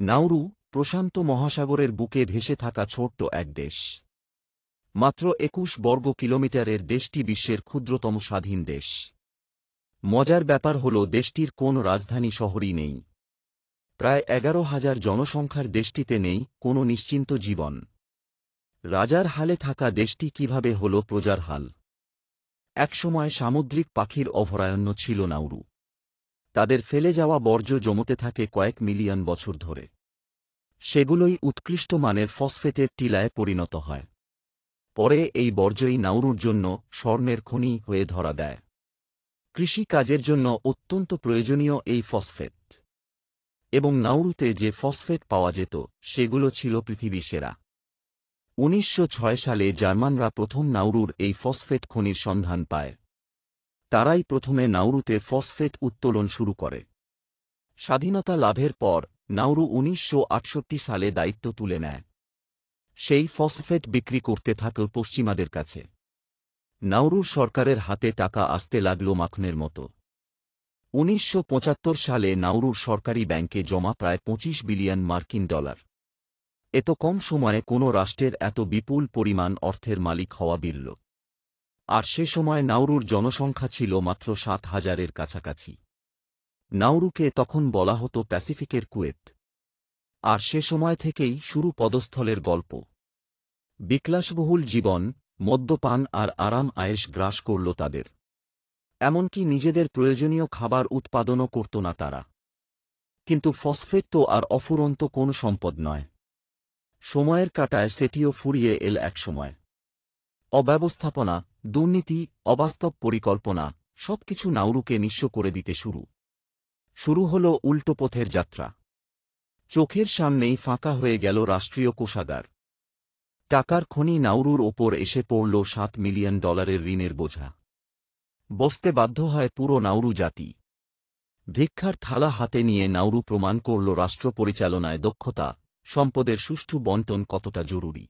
Nauru প্রশান্ত মহাসাগরের বুকে ভেসে থাকা ছোট্ট এক দেশ। মাত্র ২১ বর্গ কিলোমিটারের দেশটি বিশ্বের ক্ষুদ্রতম স্বাধীন দেশ। মজার ব্যাপার হল দেশটির কোন রাজধানী শহরই নেই। প্রায় ১১,০০০ জনসংখ্যার দেশটিতে নেই কোনো নিশ্চিন্ত জীবন। রাজার হালে থাকা দেশটি কিভাবে হল প্রজার হাল। একসময় সামুদ্রিক পাখির অভয়ারণ্য ছিল নাউরু। তাদের ফেলে যাওয়া বর্জ্য জমতে থাকে কয়েক মিলিয়ন বছর ধরে। সেগুলোই উৎকৃষ্ট মানের ফসফেটের টিলায় পরিণত হয়। পরে এই বর্জ্যই নাউরুর জন্য স্বর্ণের খনি হয়ে ধরা দেয়। কৃষি কাজের জন্য অত্যন্ত প্রয়োজনীয় এই ফসফেট। এবং নাউরুতে যে ফসফেট পাওয়া যেত সেগুলো ছিল পৃথিবীর সেরা। ১৯০৬ সালে জার্মানরা প্রথম নাউরুর এই ফসফেট খনির সন্ধান পায়। তারাই প্রথমে নাউরুতে ফসফেট উত্তোলন শুরু করে। স্বাধীনতা লাভের পর নাউরু ১৯৬৮ সালে দায়িত্ব তুলে নেয়। সেই ফসফেট বিক্রি করতে থাকল পশ্চিমাদের কাছে। নাউরুর সরকারের হাতে টাকা আসতে লাগল মাখনের মতো। ১৯৭৫ সালে নাউরুর সরকারি ব্যাংকে জমা প্রায় ২৫ বিলিয়ন মার্কিন ডলার। এত কম সময়ে কোনো রাষ্ট্রের এত বিপুল পরিমাণ অর্থের মালিক হওয়া বিরল। আর সে সময় নাউরুর জনসংখ্যা ছিল মাত্র ৭,০০০-এর কাছাকাছি। নাউরুকে তখন বলা হতো প্যাসিফিকের কুয়েত। আর সে সময় থেকেই শুরু পদস্থলের গল্প। বিলাসবহুল জীবন, মদ্যপান আর আরাম আয়েশ গ্রাস করল তাদের। এমনকি নিজেদের প্রয়োজনীয় খাবার উৎপাদনও করত না তারা। কিন্তু ফসফেট তো আর অফুরন্ত কোন সম্পদ নয়। সময়ের কাঁটায় সেটিও ফুরিয়ে এল একসময়। অব্যবস্থাপনা, দুর্নীতি, অবাস্তব পরিকল্পনা সবকিছু নাউরুকে নিঃস্ব করে দিতে শুরু হল উল্টো পথের যাত্রা। চোখের সামনেই ফাঁকা হয়ে গেল রাষ্ট্রীয় কোষাগার। টাকার খনি নাউরুর ওপর এসে পড়ল $7 মিলিয়ন ঋণের বোঝা। বসতে বাধ্য হয় পুরো নাউরু জাতি। ভিক্ষার থালা হাতে নিয়ে নাউরু প্রমাণ করল রাষ্ট্র পরিচালনায় দক্ষতা, সম্পদের সুষ্ঠু বণ্টন কতটা জরুরি।